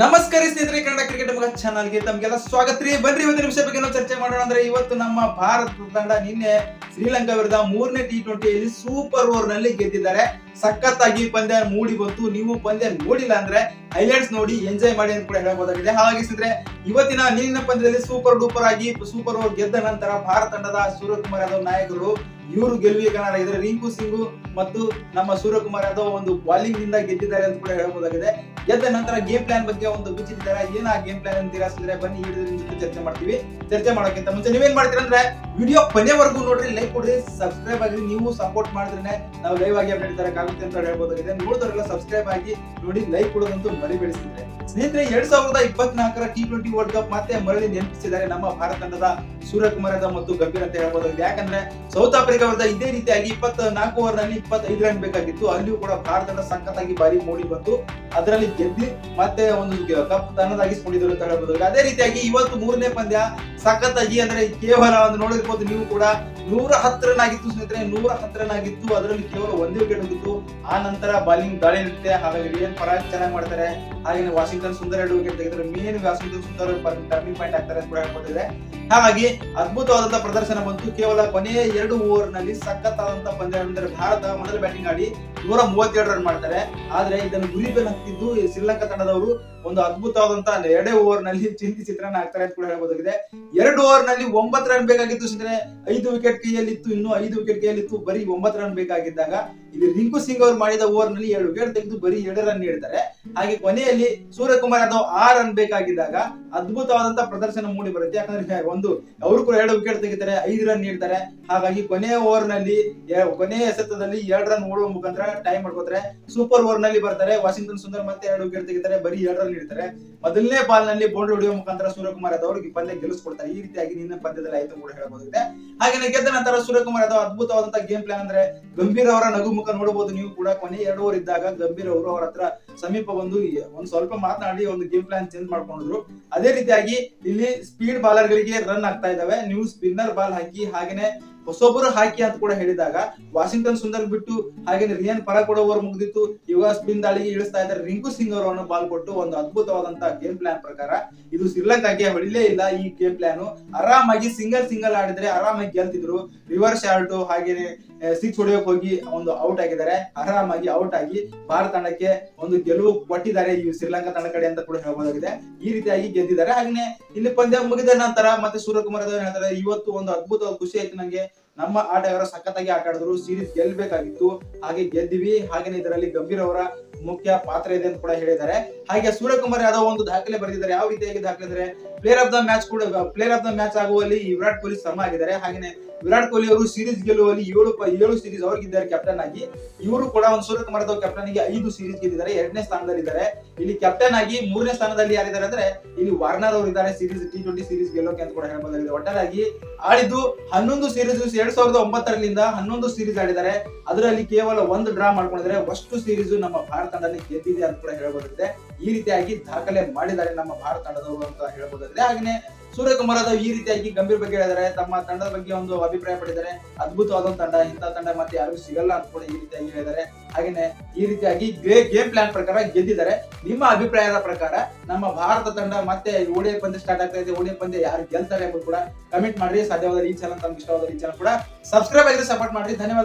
ನಮಸ್ಕಾರ ಸ್ನೇಹಿತರೆ, ಕನ್ನಡ ಕ್ರಿಕೆಟ್ ಮಗ ಚಾನಲ್ಗೆ ತಮಗೆಲ್ಲ ಸ್ವಾಗತ ರೀ. ಬನ್ರಿ ಇವತ್ತಿನ ವಿಷಯ ಬಗ್ಗೆ ನಾವು ಚರ್ಚೆ ಮಾಡೋಣ. ಅಂದ್ರೆ ಇವತ್ತು ನಮ್ಮ ಭಾರತ ತಂಡ ನಿನ್ನೆ ಶ್ರೀಲಂಕಾ ವಿರುದ್ಧ 3ನೇ T20ಯಲ್ಲಿ ಸೂಪರ್ ಓವರ್ ನಲ್ಲಿ ಗೆದ್ದಿದ್ದಾರೆ. ಸಖತ್ತಾಗಿ ಪಂದ್ಯ ಮೂಡಿ ಬಂತು. ನೀವು ಪಂದ್ಯ ನೋಡಿಲ್ಲ ಅಂದ್ರೆ ಹೈಲೈಟ್ಸ್ ನೋಡಿ ಎಂಜಾಯ್ ಮಾಡಿ ಅಂತ ಕೂಡ ಹೇಳಬಹುದಾಗಿದೆ. ಹಾಗಾಗಿ ಸ್ನೇಹಿತರೆ, ಇವತ್ತಿನ ನೀರಿನ ಪಂದ್ಯದಲ್ಲಿ ಸೂಪರ್ ಡೂಪರ್ ಆಗಿ ಸೂಪರ್ ಓವರ್ ಗೆದ್ದ ನಂತರ ಭಾರತ ತಂಡದ ಸೂರ್ಯಕುಮಾರ್ ಯಾದವ್ ನಾಯಕರು ಇವರು ಗೆಲುವಿಗೆ ಕಾರಣ ಇದ್ರೆ ರಿಂಕು ಸಿಂಗ್ ಮತ್ತು ನಮ್ಮ ಸೂರ್ಯಕುಮಾರ್ ಯಾದವ್ ಒಂದು ಬಾಲಿಂಗ್ ನಿಂದ ಗೆದ್ದಿದ್ದಾರೆ ಅಂತ ಕೂಡ ಹೇಳಬಹುದಾಗಿದೆ. ಗೆದ್ದ ನಂತರ ಗೇಮ್ ಪ್ಲಾನ್ ಬಗ್ಗೆ ಒಂದು ಬಿಚ್ಚಿದ್ದಾರೆ. ಏನ ಗೇಮ್ ಪ್ಲಾನ್ ಅಂತೀರಾ ಅಂದ್ರೆ ಬನ್ನಿ ಹಿಡಿದ್ರೆ ಜೊತೆ ಚರ್ಚೆ ಮಾಡ್ತೀವಿ. ಚರ್ಚೆ ಮಾಡೋಕ್ಕಿಂತ ಮುಂಚೆ ನೀವೇನ್ ಮಾಡ್ತೀರಾ ಅಂದ್ರೆ ವಿಡಿಯೋ ಕೊನೆವರೆಗೂ ನೋಡ್ರಿ, ಲೈಕ್ ಕೊಡ್ರಿ, ಸಬ್ಸ್ಕ್ರೈಬ್ ಆಗಿ. ನೀವು ಸಪೋರ್ಟ್ ಮಾಡಿದ್ರೆ ನಾವು ಲೈವ್ ಆಗಿ ಅಪ್ಡೇಟ್ ತರಕಾಗುತ್ತೆ ಅಂತ ಹೇಳ್ಬೋದಾಗಿದೆ. ನೋಡಿದವರೆಲ್ಲ ಸಬ್ಸ್ಕ್ರೈಬ್ ಆಗಿ ನೋಡಿ, ಲೈಕ್ ಕೊಡೋದಂತೂ ಮರಿಬೇಡಿಸಿದ್ರೆ. ಸ್ನೇಹಿತರೆ, 2024ರ T20 ವರ್ಲ್ಡ್ ಕಪ್ ಮತ್ತೆ ಮರಳಿ ನೆನಪಿಸಿದ್ದಾರೆ ನಮ್ಮ ಭಾರತ ತಂಡದ ಸೂರ್ಯಕುಮಾರ್ ಯಾದವ್ ಮತ್ತು ಗಂಭೀರ್ ಅಂತ ಹೇಳ್ಬೋದಾಗಿದೆ. ಯಾಕಂದ್ರೆ ಸೌತ್ ಆಫ್ರಿಕಾ ವಿರುದ್ಧ ಇದೇ ರೀತಿಯಾಗಿ 24 ಓವರ್ ನಲ್ಲಿ 25 ರನ್ ಬೇಕಾಗಿತ್ತು. ಅಲ್ಲಿಯೂ ಕೂಡ ಭಾರತ ತಂಡ ಸಖತ್ತಾಗಿ ಬಾರಿ ಮೂಡಿ ಬಂತು. ಅದರಲ್ಲಿ ಗೆದ್ದಿ ಮತ್ತೆ ಒಂದು ಕಪ್ ತನ್ನದಾಗಿಸಿಕೊಂಡಿದ್ರು ಅಂತ ಹೇಳ್ಬೋದು. ಅದೇ ರೀತಿಯಾಗಿ ಇವತ್ತು 3ನೇ ಪಂದ್ಯ ಸಖತ್ತಾಗಿ, ಅಂದ್ರೆ ಕೇವಲ ಒಂದು ನೋಡಿರ್ಬೋದು ನೀವು ಕೂಡ, 110 ರನ್ ಆಗಿತ್ತು ಸ್ನೇಹಿತರೆ. 110 ರನ್ ಆಗಿತ್ತು. ಅದರಲ್ಲಿ ಕೇವಲ ಒಂದೇ ವಿಕೆಟ್ ಹೋಗಿತ್ತು. ಆ ನಂತರ ಬಾಲಿಂಗ್ ದಾಳಿ ಇರುತ್ತೆ. ಹಾಗಾಗಿ ರಿಯನ್ ಪರಾಗ್ ಚೆನ್ನಾಗಿ ಮಾಡ್ತಾರೆ. ಹಾಗೆ ವಾಷಿಂಗ್ಟನ್ ಸುಂದರ್ 2 ವಿಕೆಟ್ ತೆಗೆದ್ರೆ main Washington Sundar turning point ಆಗ್ತಾರೆ ಅಂತ ಕೂಡ ಹೇಳ್ಬೋದಿದೆ. ಹಾಗಾಗಿ ಅದ್ಭುತವಾದಂತಹ ಪ್ರದರ್ಶನ ಬಂತು. ಕೇವಲ ಕೊನೆಯ 2 ಓವರ್ ನಲ್ಲಿ ಸಖತ್ತಾದಂತಹ ಪಂದ್ಯ. ಅಂದ್ರೆ ಭಾರತ ಮೊದಲ ಬ್ಯಾಟಿಂಗ್ ಆಡಿ 132 ರನ್ ಮಾಡ್ತಾರೆ. ಆದ್ರೆ ಇದನ್ನು ಗುರಿ ಬೆನ್ ಹತ್ತಿದ್ದು ಶ್ರೀಲಂಕಾ ತಂಡದವರು ಒಂದು ಅದ್ಭುತವಾದಂತಹ 2 ಓವರ್ ನಲ್ಲಿ ಚಿತ್ರಣ ಆಗ್ತಾರೆ ಅಂತ ಕೂಡ ಹೇಳ್ಬೋದಾಗಿದೆ. 2 ಓವರ್ ನಲ್ಲಿ 9 ರನ್ ಬೇಕಾಗಿತ್ತು ಸ್ನೇಹಿತರೆ. 5 ವಿಕೆಟ್ ಕೈಯಲ್ಲಿತ್ತು. ಇನ್ನು 5 ವಿಕೆಟ್ ಕೈಯಲ್ಲಿತ್ತು. ಬರೀ 9 ರನ್ ಬೇಕಾಗಿದ್ದಾಗ ಇಲ್ಲಿ ರಿಂಕು ಸಿಂಗ್ ಅವರು ಮಾಡಿದ ಓವರ್ ನಲ್ಲಿ 2 ವಿಕೆಟ್ ತೆಗೆದು ಬರೀ 2 ರನ್ ನೀಡ್ತಾರೆ. ಹಾಗೆ ಕೊನೆಯಲ್ಲಿ ಸೂರ್ಯಕುಮಾರ್ ಯಾದವ್ 6 ರನ್ ಬೇಕಾಗಿದ್ದಾಗ ಅದ್ಭುತವಾದಂತಹ ಪ್ರದರ್ಶನ ಮೂಡಿ ಬರುತ್ತೆ. ಯಾಕಂದ್ರೆ ಒಂದು ಅವರು ಕೂಡ 2 ವಿಕೆಟ್ ತೆಗಿತಾರೆ, 5 ರನ್ ನೀಡ್ತಾರೆ. ಹಾಗಾಗಿ ಕೊನೆಯ ಓವರ್ ನಲ್ಲಿ ಕೊನೆಯ ಎಸೆತದಲ್ಲಿ 2 ರನ್ ಓಡುವ ಮುಖಾಂತರ ಟೈಮ್ ಮಾಡ್ಕೋತಾರೆ. ಸೂಪರ್ ಓವರ್ ನಲ್ಲಿ ಬರ್ತಾರೆ. ವಾಷಿಂಗ್ಟನ್ ಸುಂದರ್ ಮತ್ತೆ 2 ವಿಕೆಟ್ ತೆಗಿತಾರೆ, ಬರೀ 2 ರನ್ ನೀಡ್ತಾರೆ. ಮೊದಲನೇ ಬಾಲ್ ನಲ್ಲಿ ಬೌಂಡ್ರಿ ಹೊಡೆಯುವ ಮುಖಾಂತರ ಸೂರ್ಯಕುಮಾರ್ ಯಾದವ್ ಅವರಿಗೆ ಪಂದ್ಯ ಗೆಲ್ಲಿಸ್ಕೊಡ್ತಾರೆ. ಈ ರೀತಿಯಾಗಿ ನಿನ್ನ ಪಂದ್ಯದಲ್ಲಿ ಆಯ್ತು ಕೂಡ ಹೇಳಬಹುದಾಗಿದೆ. ಹಾಗೆ ಗೆದ್ದ ನಂತರ ಸೂರ್ಯಕುಮಾರ್ ಯಾದವ್ ಅದ್ಭುತವಾದಂತಹ ಗೇಮ್ ಪ್ಲಾನ್, ಅಂದ್ರೆ ಗಂಭೀರ್ ಅವರ ನಗು ಮುಖ ನೋಡಬಹುದು ನೀವು ಕೂಡ. ಕೊನೆ 2 ಓವರ್ ಇದ್ದಾಗ ಗಂಭೀರ್ ಅವರು ಅವರ ಹತ್ರ ಸಮೀಪ ಬಂದು ಒಂದ್ ಸ್ವಲ್ಪ ಮಾತನಾಡಿ ಒಂದು ಗೇಮ್ ಪ್ಲಾನ್ ಚೇಂಜ್ ಮಾಡ್ಕೊಂಡಿದ್ರು. ಅದೇ ರೀತಿಯಾಗಿ ಇಲ್ಲಿ ಸ್ಪೀಡ್ ಬಾಲರ್ ಗಳಿಗೆ ರನ್ ಆಗ್ತಾ ಇದಾವೆ, ನೀವು ಸ್ಪಿನ್ನರ್ ಬಾಲ್ ಹಾಕಿ, ಹಾಗೇನೆ ಹೊಸೊಬ್ಬರು ಹಾಕಿ ಅಂತ ಕೂಡ ಹೇಳಿದಾಗ ವಾಷಿಂಗ್ಟನ್ ಸುಂದರ್ ಬಿಟ್ಟು ಹಾಗೆ ರಿಯನ್ ಪರಾಗ್ ಕೂಡ ಓವರ್ ಮುಗಿದಿತ್ತು. ಇವಾಗ ಸ್ಪಿನ್ ದಾಳಿಗೆ ಇಳಿಸ್ತಾ ಇದ್ದಾರೆ. ರಿಂಕು ಸಿಂಗ್ ಅವರನ್ನು ಬಾಲ್ ಕೊಟ್ಟು ಒಂದು ಅದ್ಭುತವಾದಂತಹ ಗೇಮ್ ಪ್ಲಾನ್ ಪ್ರಕಾರ ಇದು ಶ್ರೀಲಂಕಾಗೆ ಹೊಡಿಲೇ ಇಲ್ಲ. ಈ ಗೇಮ್ ಪ್ಲಾನ್ ಆರಾಮಾಗಿ ಸಿಂಗಲ್ ಆಡಿದ್ರೆ ಆರಾಮಾಗಿ ಗೆಲ್ತಿದ್ರು. ರಿವರ್ಸ್ ಶಾರ್ಟ್ ಹಾಗೇನೆ 6 ಹೊಡೆಯೋಕೆ ಹೋಗಿ ಒಂದು ಔಟ್ ಆಗಿದ್ದಾರೆ. ಆರಾಮಾಗಿ ಔಟ್ ಆಗಿ ಭಾರತ ತಂಡಕ್ಕೆ ಒಂದು ಗೆಲುವು ಕೊಟ್ಟಿದ್ದಾರೆ ಈ ಶ್ರೀಲಂಕಾ ತಂಡ ಕಡೆ ಅಂತ ಕೂಡ ಹೇಳಬಹುದಾಗಿದೆ. ಈ ರೀತಿಯಾಗಿ ಗೆದ್ದಿದ್ದಾರೆ. ಹಾಗೆ ಇಲ್ಲಿ ಪಂದ್ಯ ಮುಗಿದ ನಂತರ ಮತ್ತೆ ಸೂರ್ಯಕುಮಾರ್ ಯಾದವ್ ಹೇಳ್ತಾರೆ, ಇವತ್ತು ಒಂದು ಅದ್ಭುತವಾದ ಖುಷಿ ಆಯ್ತು ನಂಗೆ. ನಮ್ಮ ಆಟಗಾರರು ಸಖತ್ತಾಗಿ ಆಟ ಆಡಿದ್ರು. ಸೀರೀಸ್ ಗೆಲ್ಬೇಕಾಗಿತ್ತು, ಹಾಗೆ ಗೆದ್ದಿವಿ. ಹಾಗೇನೆ ಇದರಲ್ಲಿ ಗಂಭೀರ್ ಅವರ ಮುಖ್ಯ ಪಾತ್ರ ಇದೆ ಅಂತ ಕೂಡ ಹೇಳಿದ್ದಾರೆ. ಹಾಗೆ ಸೂರ್ಯಕುಮಾರ್ ಯಾದವ್ ಒಂದು ದಾಖಲೆ ಬರೆದಿದ್ದಾರೆ. ಯಾವ ರೀತಿಯಾಗಿ ದಾಖಲೆ ಅಂದ್ರೆ ಪ್ಲೇಯರ್ ಆಫ್ ದ ಮ್ಯಾಚ್ ಆಗುವಲ್ಲಿ ವಿರಾಟ್ ಕೊಹ್ಲಿ ಶ್ರಮ ಆಗಿದ್ದಾರೆ. ಹಾಗೇನೆ ವಿರಾಟ್ ಕೊಹ್ಲಿ ಅವರು ಸೀರೀಸ್ ಗೆಲ್ಲುವಲ್ಲಿ 7 ಸೀರೀಸ್ ಅವ್ರಿಗಿದ್ದಾರೆ ಕ್ಯಾಪ್ಟನ್ ಆಗಿ. ಇವರು ಕೂಡ ಒಂದು ಸೂರ್ಯಕುಮಾರ್ ಯಾದವ್ ಕ್ಯಾಪ್ಟನ್ ಆಗಿ 5 ಸೀರೀಸ್ ಗೆದ್ದಿದ್ದಾರೆ. 2ನೇ ಸ್ಥಾನದಲ್ಲಿ ಇದ್ದಾರೆ. ಇಲ್ಲಿ ಕ್ಯಾಪ್ಟನ್ ಆಗಿ 3ನೇ ಸ್ಥಾನದಲ್ಲಿ ಯಾರಿದ್ದಾರೆ ಅಂದ್ರೆ ಇಲ್ಲಿ ವಾರ್ನರ್ ಅವರು ಇದ್ದಾರೆ, T20 ಸೀರೀಸ್ ಗೆಲ್ಲೋಕೆ ಅಂತ ಕೂಡ ಹೇಳಬಹುದಾಗಿದೆ. ಒಟ್ಟಾರೆಯಾಗಿ ಆಡಿದ್ದು 11 ಸೀರೀಸ್ 2009ರಿಂದ 11 ಸೀರೀಸ್ ಆಡಿದ್ದಾರೆ. ಅದರಲ್ಲಿ ಕೇವಲ 1 ಡ್ರಾ ಮಾಡ್ಕೊಂಡಿದ್ದಾರೆ. ಅಷ್ಟು ಸೀರೀಸ್ ನಮ್ಮ ಭಾರತ ತಂಡದಲ್ಲಿ ಗೆದ್ದಿದೆ ಅಂತ ಕೂಡ ಹೇಳಬಹುದಾಗಿದೆ. ಈ ರೀತಿಯಾಗಿ ದಾಖಲೆ ಮಾಡಿದ್ದಾರೆ ನಮ್ಮ ಭಾರತ ತಂಡದವರು ಅಂತ ಹೇಳಬಹುದಾಗಿದೆ. ಹಾಗೆ ಸೂರ್ಯಕುಮಾರ್ ಯಾದವ್ ಈ ರೀತಿಯಾಗಿ ಗಂಭೀರ್ ಬಗ್ಗೆ ಹೇಳಿದ್ದಾರೆ. ತಮ್ಮ ತಂಡದ ಬಗ್ಗೆ ಒಂದು ಅಭಿಪ್ರಾಯ ಪಟ್ಟಿದ್ದಾರೆ. ಅದ್ಭುತವಾದ ತಂಡ, ಇಂಥ ತಂಡ ಮತ್ತೆ ಯಾರಿಗೂ ಸಿಗಲ್ಲ ಅಂತ ಕೂಡ ಈ ರೀತಿಯಾಗಿ ಹೇಳಿದ್ದಾರೆ. ಹಾಗೇನೆ ಈ ರೀತಿಯಾಗಿ ಗೇಮ್ ಪ್ಲಾನ್ ಪ್ರಕಾರ ಗೆದ್ದಿದ್ದಾರೆ. ನಿಮ್ಮ ಅಭಿಪ್ರಾಯದ ಪ್ರಕಾರ ನಮ್ಮ ಭಾರತ ತಂಡ ಮತ್ತೆ ODI ಪಂದ್ಯ ಸ್ಟಾರ್ಟ್ ಆಗ್ತಾ ಇದೆ. ODI ಪಂದ್ಯ ಯಾರು ಗೆಲ್ತಾರೆ ಎಂಬುದು ಕೂಡ ಕಮೆಂಟ್ ಮಾಡ್ರಿ. ಸಾಧ್ಯವಾದರೆ ಈ ಚಾನಲ್ ತಮ್ಗೆ ಇಷ್ಟವಾದರೆ ಈ ಚಾನಲ್ ಕೂಡ ಸಬ್ಸ್ಕ್ರೈಬ್ ಆಗಿ ಸಪೋರ್ಟ್ ಮಾಡ್ರಿ. ಧನ್ಯವಾದ.